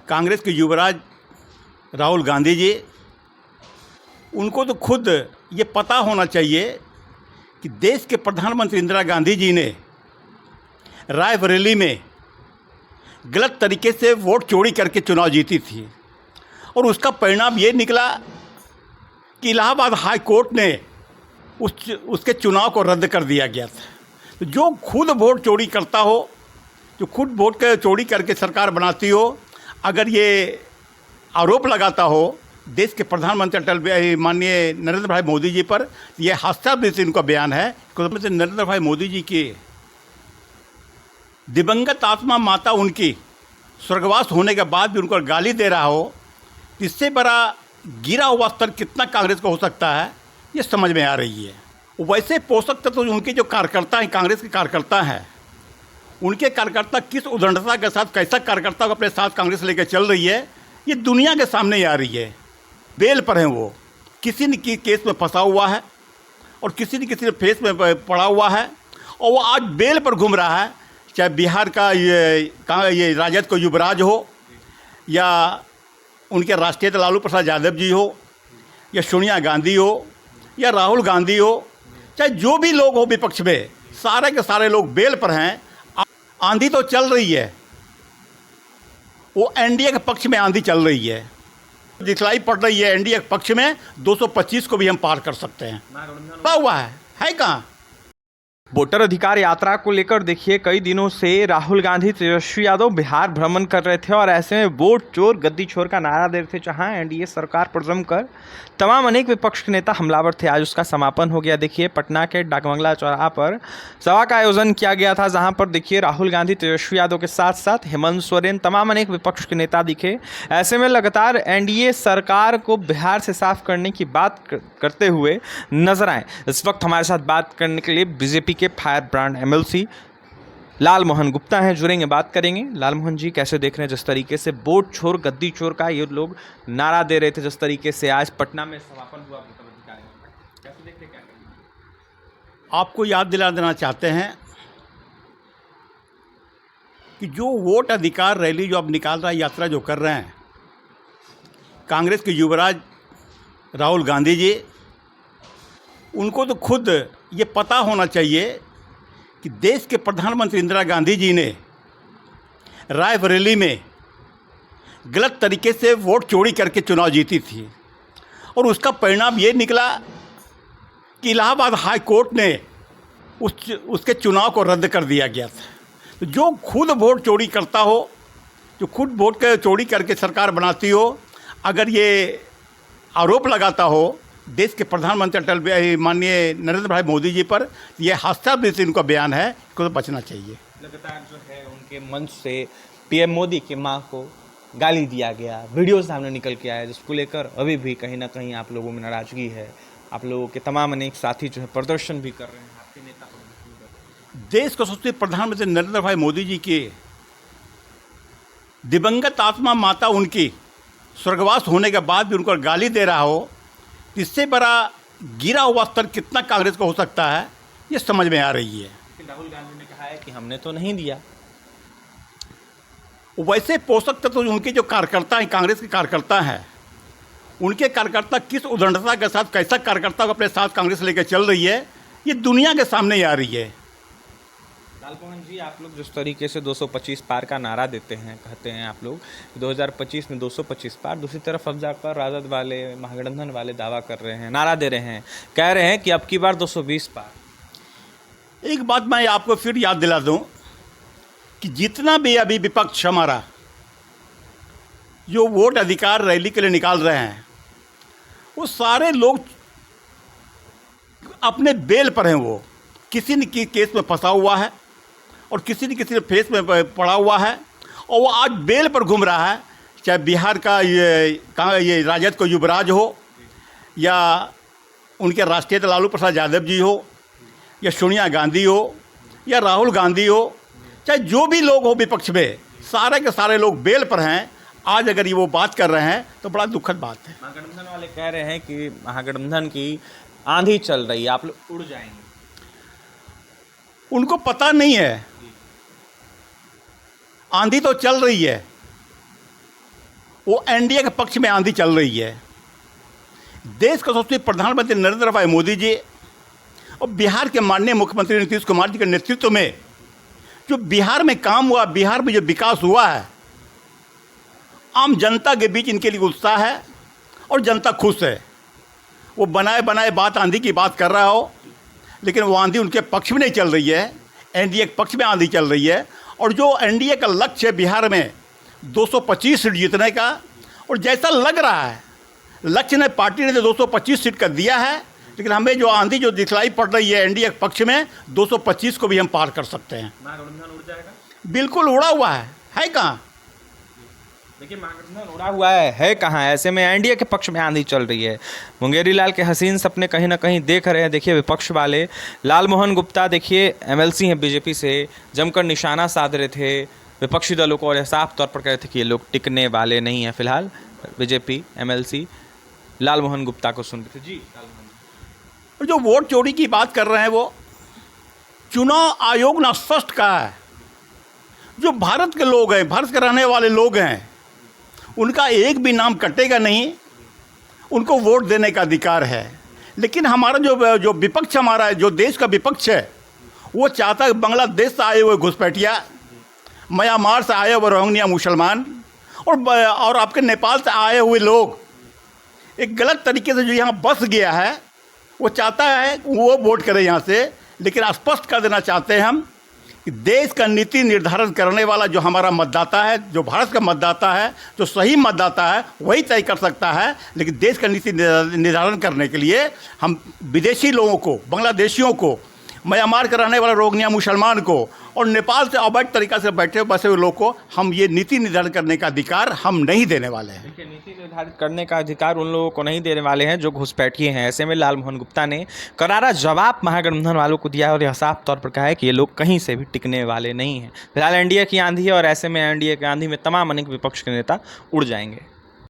कांग्रेस के युवराज राहुल गांधी जी, उनको तो खुद ये पता होना चाहिए कि देश के प्रधानमंत्री इंदिरा गांधी जी ने रायबरेली में गलत तरीके से वोट चोरी करके चुनाव जीती थी और उसका परिणाम ये निकला कि इलाहाबाद हाई कोर्ट ने उसके चुनाव को रद्द कर दिया गया था। तो जो खुद वोट चोरी करता हो, जो खुद वोट चोरी करके सरकार बनाती हो, अगर ये आरोप लगाता हो देश के प्रधानमंत्री माननीय नरेंद्र भाई मोदी जी पर, ये हास्यास्पद इनका बयान है। नरेंद्र भाई मोदी जी की दिवंगत आत्मा माता उनकी स्वर्गवास होने के बाद भी उनको गाली दे रहा हो, इससे बड़ा गिरा हुआ स्तर कितना कांग्रेस को हो सकता है, ये समझ में आ रही है। वैसे पोषक तत्व तो उनके जो कार्यकर्ता हैं, कांग्रेस के कार्यकर्ता हैं, उनके कार्यकर्ता किस उद्दंडता के साथ कैसा कार्यकर्ता को अपने साथ कांग्रेस लेकर चल रही है, ये दुनिया के सामने आ रही है। बेल पर हैं वो, किसी न किसी केस में फंसा हुआ है और किसी न किसी फेस में पड़ा हुआ है और वो आज बेल पर घूम रहा है। चाहे बिहार का ये राजद को युवराज हो या उनके राष्ट्रीय लालू प्रसाद यादव जी हो या सोनिया गांधी हो या राहुल गांधी हो, चाहे जो भी लोग हो विपक्ष में, सारे के सारे लोग बेल पर हैं। आंधी तो चल रही है, वो एनडीए के पक्ष में आंधी चल रही है, दिखलाई पड़ रही है एनडीए के पक्ष में 225 को भी हम पार कर सकते हैं। हुआ है कहाँ? वोटर अधिकार यात्रा को लेकर देखिए, कई दिनों से राहुल गांधी, तेजस्वी यादव बिहार भ्रमण कर रहे थे और ऐसे में वोट चोर गद्दी चोर का नारा दे रहे थे, जहां एनडीए सरकार पर जमकर तमाम अनेक विपक्ष के नेता हमलावर थे। आज उसका समापन हो गया। देखिए, पटना के डाकबंगला चौराहा पर सभा का आयोजन किया गया था, जहां पर देखिए राहुल गांधी, तेजस्वी यादव के साथ साथ हेमंत सोरेन, तमाम अनेक विपक्ष के नेता दिखे। ऐसे में लगातार एनडीए सरकार को बिहार से साफ करने की बात करते हुए नजर आए। इस वक्त हमारे साथ बात करने के लिए बीजेपी के फायर ब्रांड एमएलसी लाल मोहन गुप्ता हैं, जुड़ेंगे, बात करेंगे। लाल मोहन जी, कैसे देख रहे हैं जिस तरीके से वोट चोर गद्दी चोर का ये लोग नारा दे रहे थे, जिस तरीके से आज पटना में समापन हुआ वोटर अधिकार, कैसे देख रहे, क्या करेंगे? आपको याद दिला देना चाहते हैं कि जो वोट अधिकार रैली जो अब निकाल रहा है, यात्रा जो कर रहे हैं कांग्रेस के युवराज राहुल गांधी जी, उनको तो खुद ये पता होना चाहिए कि देश के प्रधानमंत्री इंदिरा गांधी जी ने रायबरेली में गलत तरीके से वोट चोरी करके चुनाव जीती थी और उसका परिणाम ये निकला कि इलाहाबाद हाई कोर्ट ने उसके चुनाव को रद्द कर दिया गया था। तो जो खुद वोट चोरी करता हो, जो खुद वोट चोरी करके सरकार बनाती हो, अगर ये आरोप लगाता हो देश के प्रधानमंत्री माननीय नरेंद्र भाई मोदी जी पर, ये हास्यास्पद इनका बयान है, इसको तो बचना चाहिए। लगातार जो है उनके मंच से पीएम मोदी की मां को गाली दिया गया, वीडियो सामने निकल के आया, जिसको लेकर अभी भी कहीं ना कहीं आप लोगों में नाराजगी है। आप लोगों के तमाम अनेक साथी जो है प्रदर्शन भी कर रहे हैं, आपके नेता। देश को सोचते प्रधानमंत्री नरेंद्र भाई मोदी जी की दिवंगत आत्मा माता उनकी स्वर्गवास होने के बाद भी उनको गाली दे रहा हो, इससे बड़ा गिरा हुआ स्तर कितना कांग्रेस को हो सकता है, ये समझ में आ रही है। राहुल गांधी ने कहा है कि हमने तो नहीं दिया। वैसे पोषक तत्व तो उनके जो कार्यकर्ता हैं, कांग्रेस के कार्यकर्ता हैं, उनके कार्यकर्ता किस उद्दंडता के साथ कैसा कार्यकर्ता को अपने साथ कांग्रेस लेकर चल रही है, ये दुनिया के सामने आ रही है। लालमोहन जी, आप लोग जिस तरीके से 225 पार का नारा देते हैं, कहते हैं आप लोग 2025 में 225 पार, दूसरी तरफ अब जाकर राजद वाले, महागठबंधन वाले दावा कर रहे हैं, नारा दे रहे हैं, कह रहे हैं कि अब की बार 220 पार। एक बात मैं आपको फिर याद दिला दूं कि जितना भी अभी विपक्ष हमारा जो वोट अधिकार रैली के लिए निकाल रहे हैं, वो सारे लोग अपने बेल पर हैं। वो किसी न किसी केस में फंसा हुआ है और किसी न किसी फेस में पड़ा हुआ है और वो आज बेल पर घूम रहा है। चाहे बिहार का ये राजद को युवराज हो या उनके राष्ट्रीय लालू प्रसाद यादव जी हो या सोनिया गांधी हो या राहुल गांधी हो, चाहे जो भी लोग हो विपक्ष में, सारे के सारे लोग बेल पर हैं। आज अगर ये वो बात कर रहे हैं तो बड़ा दुखद बात है। महागठबंधन वाले कह रहे हैं कि महागठबंधन की आंधी चल रही है, आप लोग उड़ जाएंगे। उनको पता नहीं है, आंधी तो चल रही है, वो एनडीए के पक्ष में आंधी चल रही है। देश का सबसे प्रधानमंत्री नरेंद्र भाई मोदी जी और बिहार के माननीय मुख्यमंत्री नीतीश कुमार जी के नेतृत्व में जो बिहार में काम हुआ, बिहार में जो विकास हुआ है, आम जनता के बीच इनके लिए उत्साह है और जनता खुश है। वो बनाए बनाए बात आंधी की बात कर रहा हो, लेकिन वो आंधी उनके पक्ष में नहीं चल रही है, एनडीए के पक्ष में आंधी चल रही है। और जो एनडीए का लक्ष्य है बिहार में 225 सीट जीतने का, और जैसा लग रहा है लक्ष्य ने पार्टी ने तो 225 सीट का दिया है, लेकिन हमें जो आंधी जो दिखलाई पड़ रही है एनडीए के पक्ष में 225 को भी हम पार कर सकते हैं। महागठबंधन उड़ जाएगा? बिल्कुल उड़ा हुआ है कहाँ? देखिए, महागठबंधन उड़ा हुआ है कहाँ? ऐसे में एनडीए के पक्ष में आंधी चल रही है। मुंगेरी लाल के हसीन सपने कहीं ना कहीं देख रहे हैं। देखिए, विपक्ष वाले लाल मोहन गुप्ता देखिए एमएलसी हैं बीजेपी से, जमकर निशाना साध रहे थे विपक्षी दलों को और साफ तौर पर कह रहे थे कि ये लोग टिकने वाले नहीं हैं। फिलहाल बीजेपी एमएलसी लाल मोहन गुप्ता को सुन रहे थे। जी, और जो वोट चोरी की बात कर रहे हैं, वो चुनाव आयोग ने स्पष्ट कहा है, जो भारत के लोग हैं, भारत के रहने वाले लोग हैं, उनका एक भी नाम कटेगा नहीं, उनको वोट देने का अधिकार है। लेकिन हमारा जो विपक्ष, हमारा जो देश का विपक्ष है, वो चाहता है बांग्लादेश से आए हुए घुसपैठिया, म्यांमार से आए हुए रोहिंग्या मुसलमान और आपके नेपाल से आए हुए लोग एक गलत तरीके से जो यहाँ बस गया है, वो चाहता है वो वोट करे यहाँ से। लेकिन स्पष्ट कर देना चाहते हैं हम कि देश का नीति निर्धारण करने वाला जो हमारा मतदाता है, जो भारत का मतदाता है, जो सही मतदाता है, वही तय कर सकता है। लेकिन देश का नीति निर्धारण करने के लिए हम विदेशी लोगों को, बांग्लादेशियों को, म्यांमार के रहने वाले रोहिंग्या मुसलमान को और नेपाल से अवैध तरीक़ा से बैठे बसे हुए लोग को हम ये नीति निर्धारण करने का अधिकार हम नहीं देने वाले हैं। देखिए, नीति निर्धारित करने का अधिकार उन लोगों को नहीं देने वाले हैं जो घुसपैठिए हैं। ऐसे में लाल मोहन गुप्ता ने करारा जवाब महागठबंधन वालों को दिया और यह साफ तौर पर कहा है कि ये लोग कहीं से भी टिकने वाले नहीं हैं। फिलहाल एनडीए की आंधी है और ऐसे में एनडीए की आंधी में तमाम अनेक विपक्ष के नेता उड़ जाएंगे।